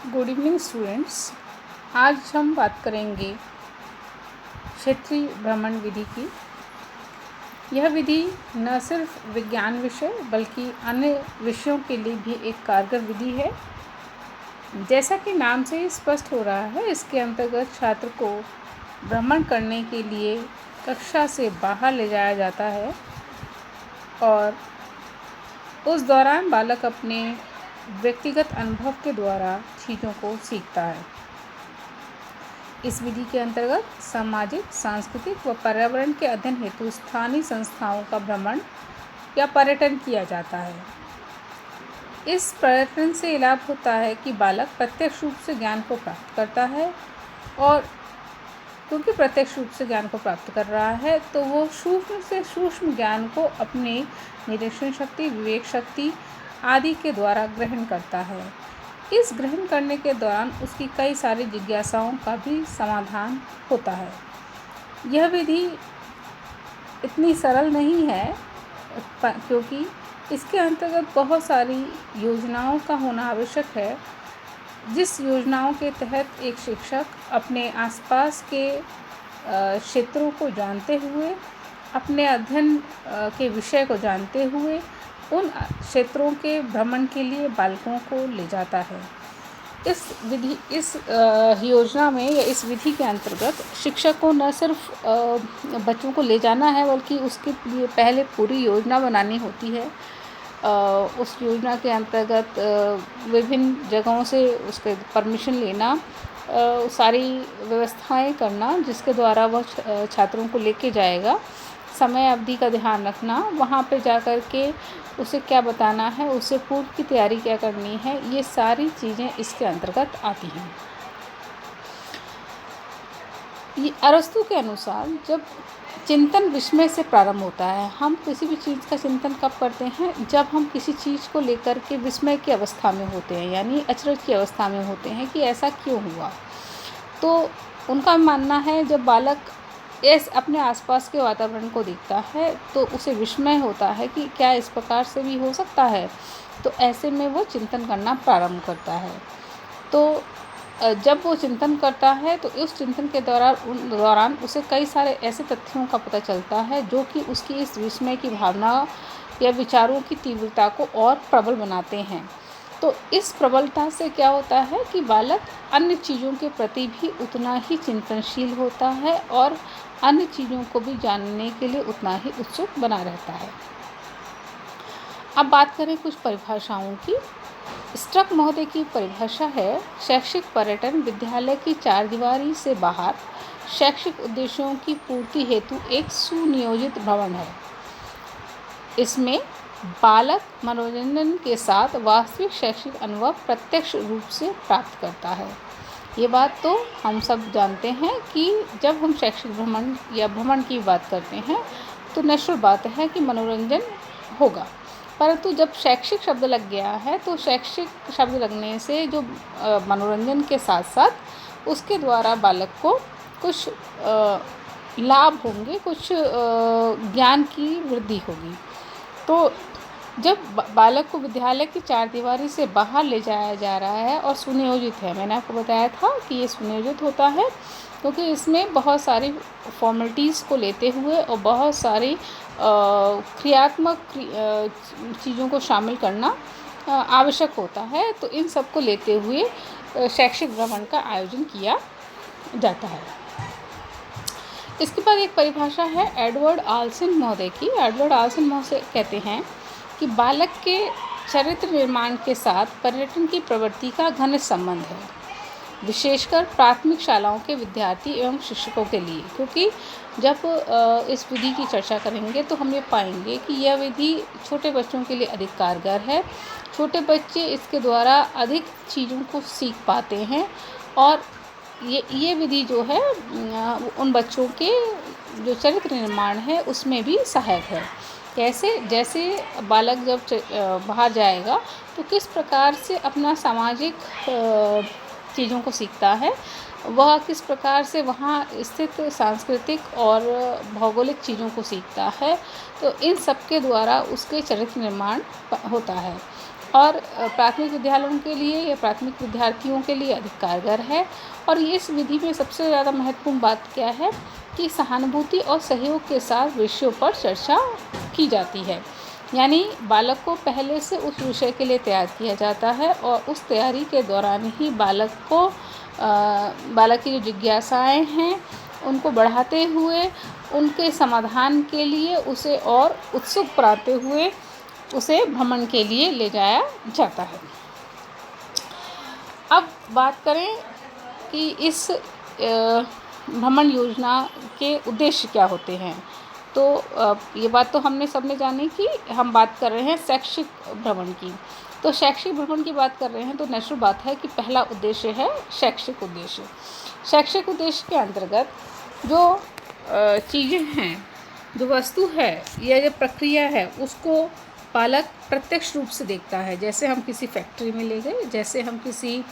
Good evening students. आज हम बात करेंगे क्षेत्रीय भ्रमण विधि की। यह विधि न सिर्फ विज्ञान विषय बल्कि अन्य विषयों के लिए भी एक कारगर विधि है। जैसा कि नाम से ही स्पष्ट हो रहा है, इसके अंतर्गत छात्र को भ्रमण करने के लिए कक्षा से बाहर ले जाया जाता है और उस दौरान बालक अपने व्यक्तिगत अनुभव के द्वारा चीज़ों को सीखता है। इस विधि के अंतर्गत सामाजिक, सांस्कृतिक व पर्यावरण के अध्ययन हेतु स्थानीय संस्थाओं का भ्रमण या पर्यटन किया जाता है। इस पर्यटन से लाभ होता है कि बालक प्रत्यक्ष रूप से ज्ञान को प्राप्त करता है और क्योंकि प्रत्यक्ष रूप से ज्ञान को प्राप्त कर रहा है तो वो सूक्ष्म से सूक्ष्म ज्ञान को अपने निरीक्षण शक्ति, विवेक शक्ति आदि के द्वारा ग्रहण करता है। इस ग्रहण करने के दौरान उसकी कई सारी जिज्ञासाओं का भी समाधान होता है। यह विधि इतनी सरल नहीं है क्योंकि इसके अंतर्गत बहुत सारी योजनाओं का होना आवश्यक है, जिस योजनाओं के तहत एक शिक्षक अपने आसपास के क्षेत्रों को जानते हुए, अपने अध्ययन के विषय को जानते हुए उन क्षेत्रों के भ्रमण के लिए बालकों को ले जाता है। इस योजना में या इस विधि के अंतर्गत शिक्षक को न सिर्फ बच्चों को ले जाना है बल्कि उसके लिए पहले पूरी योजना बनानी होती है। उस योजना के अंतर्गत विभिन्न जगहों से उसके परमिशन लेना, सारी व्यवस्थाएं करना जिसके द्वारा वह छात्रों को लेके जाएगा, समय अवधि का ध्यान रखना, वहाँ पे जा कर के उसे क्या बताना है, उसे पूर्व की तैयारी क्या करनी है, ये सारी चीज़ें इसके अंतर्गत आती हैं। ये अरस्तु के अनुसार जब चिंतन विस्मय से प्रारंभ होता है। हम किसी भी चीज़ का चिंतन कब करते हैं? जब हम किसी चीज़ को लेकर के विस्मय की अवस्था में होते हैं, यानी अचरज की अवस्था में होते हैं कि ऐसा क्यों हुआ। तो उनका मानना है जब बालक अपने आसपास के वातावरण को देखता है तो उसे विस्मय होता है कि क्या इस प्रकार से भी हो सकता है। तो ऐसे में वो चिंतन करना प्रारंभ करता है। तो जब वो चिंतन करता है तो उस चिंतन के दौरान उसे कई सारे ऐसे तथ्यों का पता चलता है जो कि उसकी इस विस्मय की भावना या विचारों की तीव्रता को और प्रबल बनाते हैं। तो इस प्रबलता से क्या होता है कि बालक अन्य चीज़ों के प्रति भी उतना ही चिंतनशील होता है और अन्य चीज़ों को भी जानने के लिए उतना ही उत्सुक बना रहता है। अब बात करें कुछ परिभाषाओं की। स्ट्रक महोदय की परिभाषा है, शैक्षिक पर्यटन विद्यालय की चारदीवारी से बाहर शैक्षिक उद्देश्यों की पूर्ति हेतु एक सुनियोजित भ्रमण है। इसमें बालक मनोरंजन के साथ वास्तविक शैक्षिक अनुभव प्रत्यक्ष रूप से प्राप्त करता है। ये बात तो हम सब जानते हैं कि जब हम शैक्षिक भ्रमण या भ्रमण की बात करते हैं तो नेचुरल बात है कि मनोरंजन होगा, परंतु जब शैक्षिक शब्द लग गया है तो शैक्षिक शब्द लगने से जो मनोरंजन के साथ साथ उसके द्वारा बालक को कुछ लाभ होंगे, कुछ ज्ञान की वृद्धि होगी। तो जब बालक को विद्यालय की चारदीवारी से बाहर ले जाया जा रहा है और सुनियोजित है, मैंने आपको बताया था कि ये सुनियोजित होता है क्योंकि इसमें बहुत सारी फॉर्मेलिटीज़ को लेते हुए और बहुत सारी क्रियात्मक चीज़ों को शामिल करना आवश्यक होता है। तो इन सब को लेते हुए शैक्षिक भ्रमण का आयोजन किया जाता है। इसके बाद एक परिभाषा है एडवर्ड आल्सन महोदय की। एडवर्ड आल्सन महोदय कहते हैं कि बालक के चरित्र निर्माण के साथ पर्यटन की प्रवृत्ति का घनिष्ठ संबंध है, विशेषकर प्राथमिक शालाओं के विद्यार्थी एवं शिक्षकों के लिए। क्योंकि जब इस विधि की चर्चा करेंगे तो हम ये पाएंगे कि यह विधि छोटे बच्चों के लिए अधिक कारगर है। छोटे बच्चे इसके द्वारा अधिक चीज़ों को सीख पाते हैं और ये विधि जो है उन बच्चों के जो चरित्र निर्माण है उसमें भी सहायक है। कैसे? जैसे बालक जब बाहर जाएगा तो किस प्रकार से अपना सामाजिक चीज़ों को सीखता है, वह किस प्रकार से वहाँ स्थित सांस्कृतिक और भौगोलिक चीज़ों को सीखता है। तो इन सब के द्वारा उसके चरित्र निर्माण होता है। और प्राथमिक विद्यालयों के लिए या प्राथमिक विद्यार्थियों के लिए अधिक कारगर है। और ये इस विधि में सबसे ज़्यादा महत्वपूर्ण बात क्या है कि सहानुभूति और सहयोग के साथ विषयों पर चर्चा की जाती है। यानी बालक को पहले से उस विषय के लिए तैयार किया जाता है और उस तैयारी के दौरान ही बालक की जो जिज्ञासाएँ हैं उनको बढ़ाते हुए उनके समाधान के लिए उसे और उत्सुक बनाते हुए उसे भ्रमण के लिए ले जाया जाता है। अब बात करें कि इस भ्रमण योजना के उद्देश्य क्या होते हैं। तो ये बात तो हमने सबने जानी कि हम बात कर रहे हैं शैक्षिक भ्रमण की। तो शैक्षिक भ्रमण की बात कर रहे हैं तो नेचुरल बात है कि पहला उद्देश्य है शैक्षिक उद्देश्य। शैक्षिक उद्देश्य के अंतर्गत जो चीज़ें हैं, जो वस्तु है या जो प्रक्रिया है उसको बालक प्रत्यक्ष रूप से देखता है। जैसे हम किसी फैक्ट्री में ले गए, जैसे हम किसी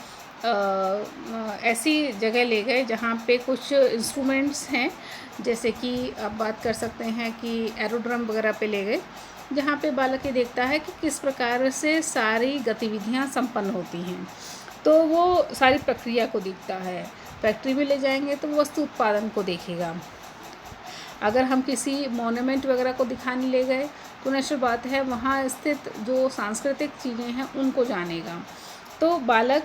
ऐसी जगह ले गए जहाँ पे कुछ इंस्ट्रूमेंट्स हैं, जैसे कि आप बात कर सकते हैं कि एरोड्रम वगैरह पे ले गए, जहाँ पे बालक ये देखता है कि किस प्रकार से सारी गतिविधियाँ संपन्न होती हैं। तो वो सारी प्रक्रिया को देखता है। फैक्ट्री में ले जाएंगे तो वो वस्तु उत्पादन को देखेगा। अगर हम किसी मॉन्यूमेंट वगैरह को दिखाने ले गए तो नेचुरल बात है वहाँ स्थित जो सांस्कृतिक चीज़ें हैं उनको जानेगा। तो बालक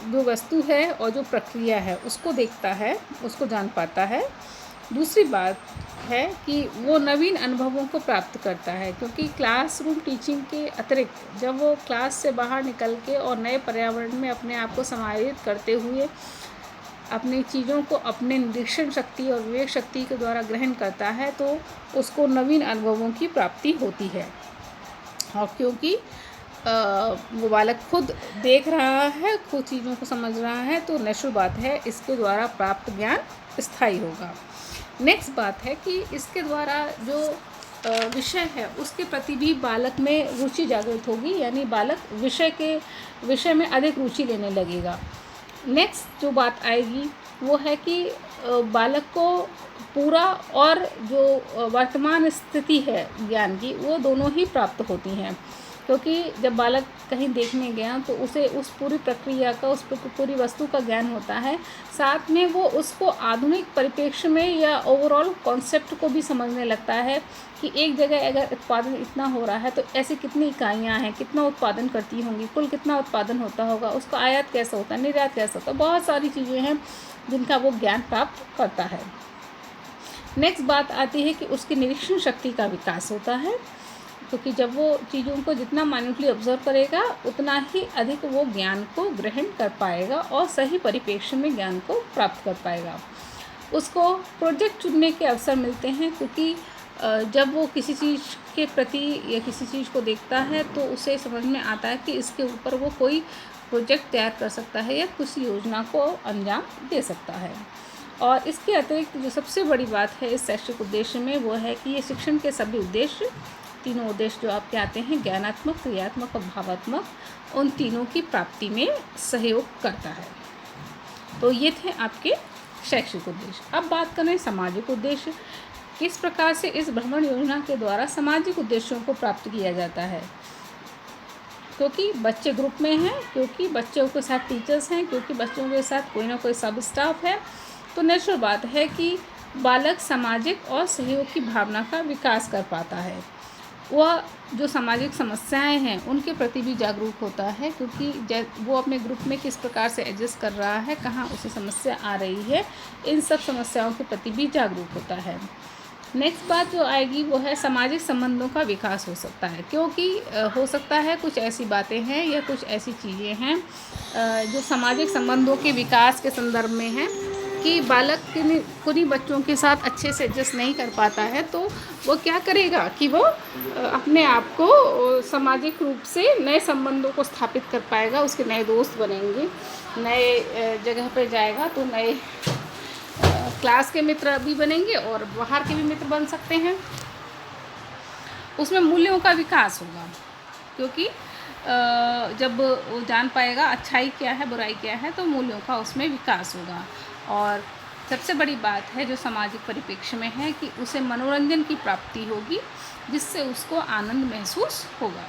जो वस्तु है और जो प्रक्रिया है उसको देखता है, उसको जान पाता है। दूसरी बात है कि वो नवीन अनुभवों को प्राप्त करता है, क्योंकि क्लासरूम टीचिंग के अतिरिक्त जब वो क्लास से बाहर निकल के और नए पर्यावरण में अपने आप को समाहित करते हुए अपनी चीज़ों को अपने निरीक्षण शक्ति और विवेक शक्ति के द्वारा ग्रहण करता है तो उसको नवीन अनुभवों की प्राप्ति होती है। और क्योंकि वो बालक खुद देख रहा है, खुद चीज़ों को समझ रहा है, तो नेचुरल बात है इसके द्वारा प्राप्त ज्ञान स्थायी होगा। नेक्स्ट बात है कि इसके द्वारा जो विषय है उसके प्रति भी बालक में रुचि जागृत होगी, यानी बालक विषय में अधिक रुचि लेने लगेगा। नेक्स्ट जो बात आएगी वो है कि बालक को पूरा और जो वर्तमान स्थिति है ज्ञान की वो दोनों ही प्राप्त होती हैं, क्योंकि जब बालक कहीं देखने गया तो उसे उस पूरी प्रक्रिया का, उस पूरी वस्तु का ज्ञान होता है। साथ में वो उसको आधुनिक परिप्रेक्ष्य में या ओवरऑल कॉन्सेप्ट को भी समझने लगता है कि एक जगह अगर उत्पादन इतना हो रहा है तो ऐसी कितनी इकाइयाँ हैं, कितना उत्पादन करती होंगी, कुल कितना उत्पादन होता होगा, उसका आयात कैसा होता है, निर्यात कैसा होता है, बहुत सारी चीज़ें हैं जिनका वो ज्ञान प्राप्त करता है। नेक्स्ट बात आती है कि उसकी निरीक्षण शक्ति का विकास होता है, क्योंकि जब वो चीज़ों को जितना माइन्यूटली ऑब्जर्व करेगा उतना ही अधिक वो ज्ञान को ग्रहण कर पाएगा और सही परिप्रेक्ष्य में ज्ञान को प्राप्त कर पाएगा। उसको प्रोजेक्ट चुनने के अवसर मिलते हैं, क्योंकि जब वो किसी चीज़ के प्रति या किसी चीज़ को देखता है तो उसे समझ में आता है कि इसके ऊपर वो कोई प्रोजेक्ट तैयार कर सकता है या किसी योजना को अंजाम दे सकता है। और इसके अतिरिक्त जो सबसे बड़ी बात है इस शैक्षिक उद्देश्य में वो है कि ये शिक्षण के सभी उद्देश्य, तीनों उद्देश्य जो आपके आते हैं, ज्ञानात्मक, क्रियात्मक और भावात्मक, उन तीनों की प्राप्ति में सहयोग करता है। तो ये थे आपके शैक्षिक उद्देश्य। अब बात करें सामाजिक उद्देश्य। किस प्रकार से इस भ्रमण योजना के द्वारा सामाजिक उद्देश्यों को प्राप्त किया जाता है। क्योंकि बच्चे ग्रुप में हैं, क्योंकि बच्चों के साथ टीचर्स हैं, क्योंकि बच्चों के साथ कोई ना कोई सब स्टाफ है, तो नेचुरल बात है कि बालक सामाजिक और सहयोग की भावना का विकास कर पाता है। वह जो सामाजिक समस्याएं हैं उनके प्रति भी जागरूक होता है, क्योंकि वो अपने ग्रुप में किस प्रकार से एडजस्ट कर रहा है, कहाँ उसे समस्या आ रही है, इन सब समस्याओं के प्रति भी जागरूक होता है। नेक्स्ट बात जो आएगी वो है सामाजिक संबंधों का विकास हो सकता है, क्योंकि हो सकता है कुछ ऐसी बातें हैं या कुछ ऐसी चीज़ें हैं जो सामाजिक संबंधों के विकास के संदर्भ में हैं कि बालक किन्हीं बच्चों के साथ अच्छे से एडजस्ट नहीं कर पाता है, तो वो क्या करेगा कि वो अपने आप को सामाजिक रूप से नए संबंधों को स्थापित कर पाएगा, उसके नए दोस्त बनेंगे, नए जगह पर जाएगा तो नए क्लास के मित्र भी बनेंगे और बाहर के भी मित्र बन सकते हैं। उसमें मूल्यों का विकास होगा, क्योंकि जब वो जान पाएगा अच्छाई क्या है, बुराई क्या है, तो मूल्यों का उसमें विकास होगा। और सबसे बड़ी बात है जो सामाजिक परिप्रेक्ष्य में है कि उसे मनोरंजन की प्राप्ति होगी, जिससे उसको आनंद महसूस होगा।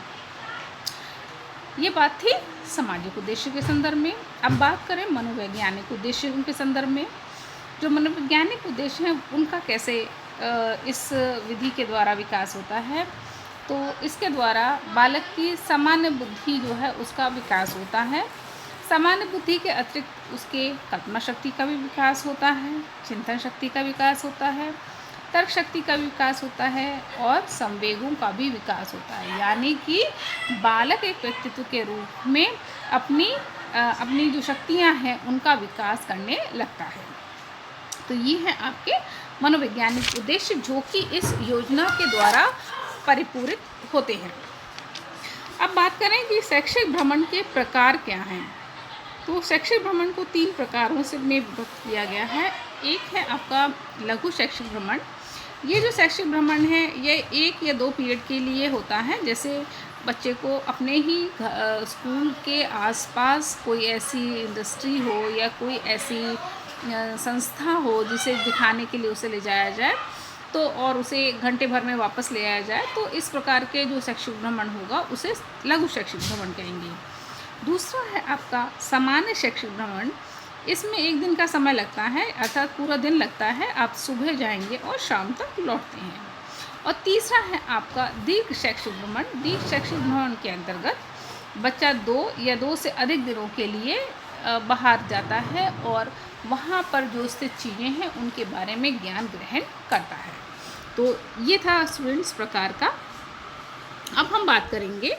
ये बात थी सामाजिक उद्देश्य के संदर्भ में। अब बात करें मनोवैज्ञानिक उद्देश्यों के संदर्भ में। जो मनोवैज्ञानिक उद्देश्य हैं उनका कैसे इस विधि के द्वारा विकास होता है, तो इसके द्वारा बालक की सामान्य बुद्धि जो है उसका विकास होता है। सामान्य बुद्धि के अतिरिक्त उसके कल्पना शक्ति का भी विकास होता है, चिंतन शक्ति का विकास होता है, तर्क शक्ति का विकास होता है और संवेगों का भी विकास होता है। यानी कि बालक एक व्यक्तित्व के रूप में अपनी जो शक्तियां हैं उनका विकास करने लगता है। तो ये है आपके मनोवैज्ञानिक उद्देश्य जो कि इस योजना के द्वारा परिपूरित होते हैं। अब बात करें कि शैक्षिक भ्रमण के प्रकार क्या हैं। तो शैक्षिक भ्रमण को 3 प्रकारों से में विभक्त किया गया है। एक है आपका लघु शैक्षिक भ्रमण। ये जो शैक्षिक भ्रमण है ये 1 या 2 पीरियड के लिए होता है। जैसे बच्चे को अपने ही स्कूल के आसपास कोई ऐसी इंडस्ट्री हो या कोई ऐसी संस्था हो जिसे दिखाने के लिए उसे ले जाया जाए, तो और उसे घंटे भर में वापस ले आया जाए, तो इस प्रकार के जो शैक्षिक भ्रमण होगा उसे लघु शैक्षिक भ्रमण कहेंगे। दूसरा है आपका सामान्य शैक्षिक भ्रमण। इसमें 1 दिन का समय लगता है, अर्थात पूरा दिन लगता है। आप सुबह जाएंगे और शाम तक लौटते हैं। और तीसरा है आपका दीर्घ शैक्षिक भ्रमण। दीर्घ शैक्षिक भ्रमण के अंतर्गत बच्चा 2 या 2 से अधिक दिनों के लिए बाहर जाता है और वहाँ पर जो स्थित चीज़ें हैं उनके बारे में ज्ञान ग्रहण करता है। तो ये था स्टूडेंट्स प्रकार का। अब हम बात करेंगे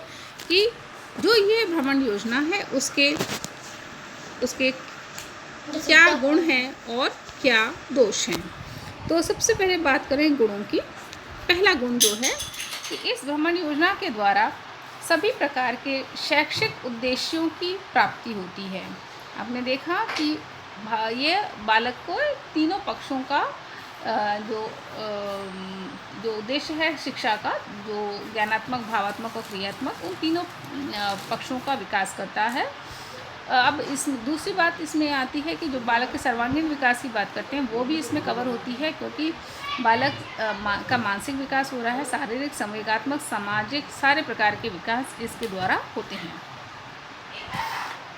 कि जो ये भ्रमण योजना है उसके क्या गुण हैं और क्या दोष हैं। तो सबसे पहले बात करें गुणों की। पहला गुण जो है कि इस भ्रमण योजना के द्वारा सभी प्रकार के शैक्षिक उद्देश्यों की प्राप्ति होती है। आपने देखा कि ये बालक को तीनों पक्षों का जो उद्देश्य है शिक्षा का, जो ज्ञानात्मक, भावात्मक और क्रियात्मक, उन तीनों पक्षों का विकास करता है। अब इस दूसरी बात इसमें आती है कि जो बालक के सर्वांगीण विकास की बात करते हैं वो भी इसमें कवर होती है, क्योंकि बालक का मानसिक विकास हो रहा है, शारीरिक, संवेगात्मक, सामाजिक सारे प्रकार के विकास इसके द्वारा होते हैं।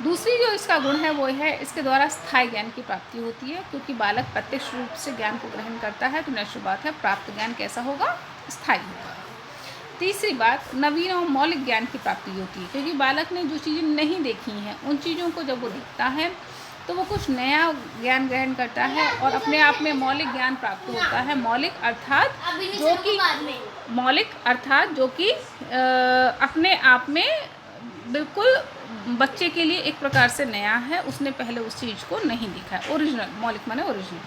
दूसरी जो इसका गुण है वो है इसके द्वारा स्थायी ज्ञान की प्राप्ति होती है, क्योंकि बालक प्रत्यक्ष रूप से ज्ञान को ग्रहण करता है तो निश्चित बात है प्राप्त ज्ञान कैसा होगा, स्थायी होगा। तीसरी बात, नवीन और मौलिक ज्ञान की प्राप्ति होती है, क्योंकि बालक ने जो चीज़ें नहीं देखी हैं उन चीज़ों को जब वो देखता है तो वो कुछ नया ज्ञान ग्रहण करता है और अपने आप में मौलिक ज्ञान प्राप्त होता है। मौलिक अर्थात जो कि अपने आप में बिल्कुल बच्चे के लिए एक प्रकार से नया है, उसने पहले उस चीज़ को नहीं देखा है। ओरिजिनल, मौलिक माने ओरिजिनल।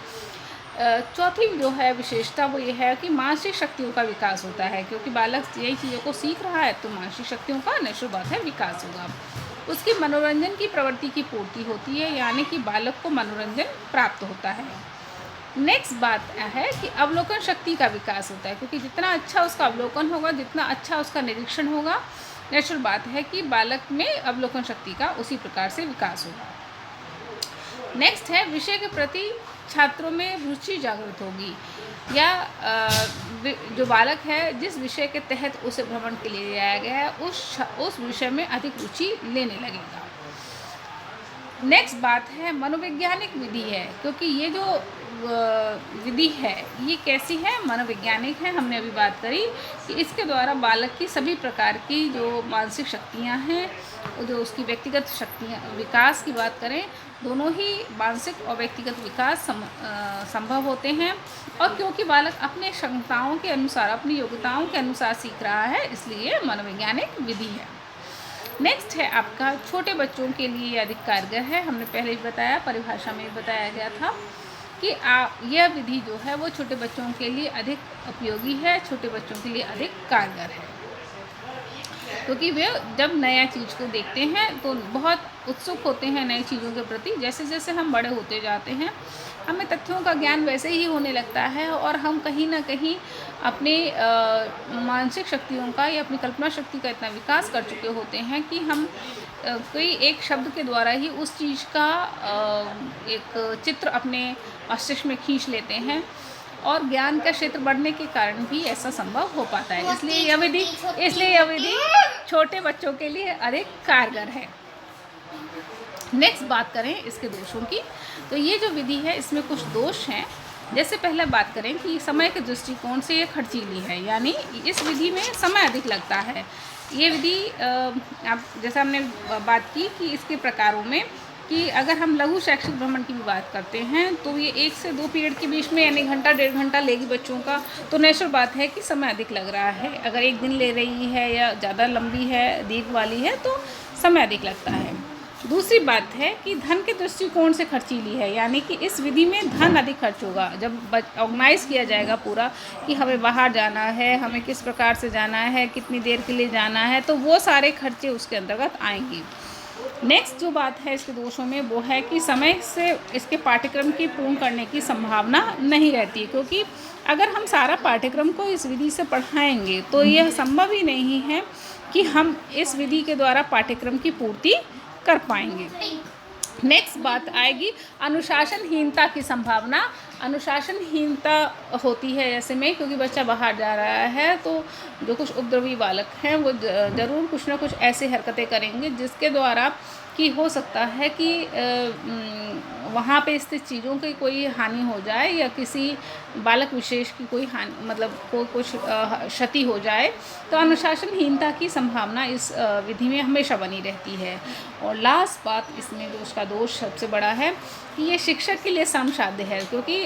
चौथी जो है विशेषता वो ये है कि मानसिक शक्तियों का विकास होता है, क्योंकि बालक यही चीज़ों को सीख रहा है तो मानसिक शक्तियों का निश्चित बात है विकास होगा। उसकी मनोरंजन की प्रवृत्ति की पूर्ति होती है, यानी कि बालक को मनोरंजन प्राप्त होता है। नेक्स्ट बात है कि अवलोकन शक्ति का विकास होता है, क्योंकि जितना अच्छा उसका अवलोकन होगा, जितना अच्छा उसका निरीक्षण होगा, नेचुरल बात है कि बालक में अवलोकन शक्ति का उसी प्रकार से विकास होगा। नेक्स्ट है विषय के प्रति छात्रों में रुचि जागृत होगी, या जो बालक है जिस विषय के तहत उसे भ्रमण के लिए लाया गया है उस विषय में अधिक रुचि लेने लगेगा। नेक्स्ट बात है मनोवैज्ञानिक विधि है, क्योंकि ये जो विधि है ये कैसी है, मनोवैज्ञानिक है। हमने अभी बात करी कि इसके द्वारा बालक की सभी प्रकार की जो मानसिक शक्तियाँ हैं, जो उसकी व्यक्तिगत शक्तियाँ विकास की बात करें, दोनों ही मानसिक और व्यक्तिगत विकास संभव होते हैं। और क्योंकि बालक अपने क्षमताओं के अनुसार, अपनी योग्यताओं के अनुसार सीख रहा है, इसलिए मनोवैज्ञानिक विधि है। नेक्स्ट है आपका छोटे बच्चों के लिए अधिक कारगर है। हमने पहले भी बताया, परिभाषा में बताया गया था कि यह विधि जो है वो छोटे बच्चों के लिए अधिक उपयोगी है, छोटे बच्चों के लिए अधिक कारगर है, क्योंकि वे जब नया चीज़ को देखते हैं तो बहुत उत्सुक होते हैं नई चीज़ों के प्रति। जैसे जैसे हम बड़े होते जाते हैं हमें तथ्यों का ज्ञान वैसे ही होने लगता है और हम कहीं ना कहीं अपने मानसिक शक्तियों का या अपनी कल्पना शक्ति का इतना विकास कर चुके होते हैं कि हम कोई एक शब्द के द्वारा ही उस चीज़ का एक चित्र अपने मस्तिष्क में खींच लेते हैं और ज्ञान का क्षेत्र बढ़ने के कारण भी ऐसा संभव हो पाता है। इसलिए यह विधि छोटे बच्चों के लिए अधिक कारगर है। नेक्स्ट बात करें इसके दोषों की, तो ये जो विधि है इसमें कुछ दोष हैं। जैसे पहले बात करें कि समय के दृष्टिकोण से ये खर्चीली है, यानी इस विधि में समय अधिक लगता है। ये विधि आप जैसा हमने बात की कि इसके प्रकारों में कि अगर हम लघु शैक्षिक भ्रमण की भी बात करते हैं तो ये 1 से 2 पीरियड के बीच में यानी घंटा 1.5 घंटा लेगी बच्चों का, तो नेचुरल बात है कि समय अधिक लग रहा है। अगर 1 दिन ले रही है या ज़्यादा लंबी है, दीर्घ वाली है, तो समय अधिक लगता है। दूसरी बात है कि धन के दृष्टिकोण से खर्चीली है, यानी कि इस विधि में धन अधिक खर्च होगा। जब ऑर्गेनाइज किया जाएगा पूरा कि हमें बाहर जाना है, हमें किस प्रकार से जाना है, कितनी देर के लिए जाना है, तो वो सारे खर्चे उसके अंतर्गत आएंगी। नेक्स्ट जो बात है इसके दोषों में वो है कि समय से इसके पाठ्यक्रम की पूर्ण करने की संभावना नहीं रहती, क्योंकि अगर हम सारा पाठ्यक्रम को इस विधि से पढ़ाएंगे तो यह संभव ही नहीं है कि हम इस विधि के द्वारा पाठ्यक्रम की पूर्ति कर पाएंगे। नेक्स्ट बात आएगी अनुशासनहीनता की संभावना। अनुशासनहीनता होती है ऐसे में क्योंकि बच्चा बाहर जा रहा है, तो जो कुछ उपद्रवी बालक हैं वो ज़रूर कुछ ना कुछ ऐसी हरकतें करेंगे जिसके द्वारा कि हो सकता है कि वहाँ पे स्थित चीज़ों की कोई हानि हो जाए या किसी बालक विशेष की कोई हानि मतलब को कुछ क्षति हो जाए, तो अनुशासनहीनता की संभावना इस विधि में हमेशा बनी रहती है। और लास्ट बात इसमें जो उसका दोष सबसे बड़ा है कि ये शिक्षक के लिए श्रमसाध्य है, क्योंकि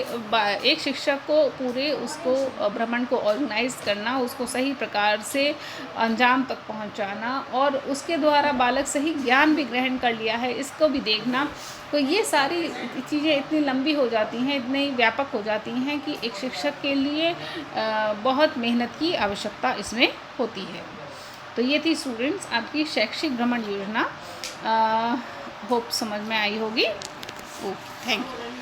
एक शिक्षक को पूरे उसको भ्रमण को ऑर्गेनाइज करना, उसको सही प्रकार से अंजाम तक पहुंचाना और उसके द्वारा बालक सही ज्ञान भी ग्रहण कर लिया है इसको भी देखना, तो ये सारी चीज़ें इतनी लंबी हो जाती हैं, इतनी व्यापक हो जाती हैं कि एक शिक्षक के लिए बहुत मेहनत की आवश्यकता इसमें होती है। तो ये थी स्टूडेंट्स आपकी शैक्षिक भ्रमण योजना। होप समझ में आई होगी। Okay, thank you.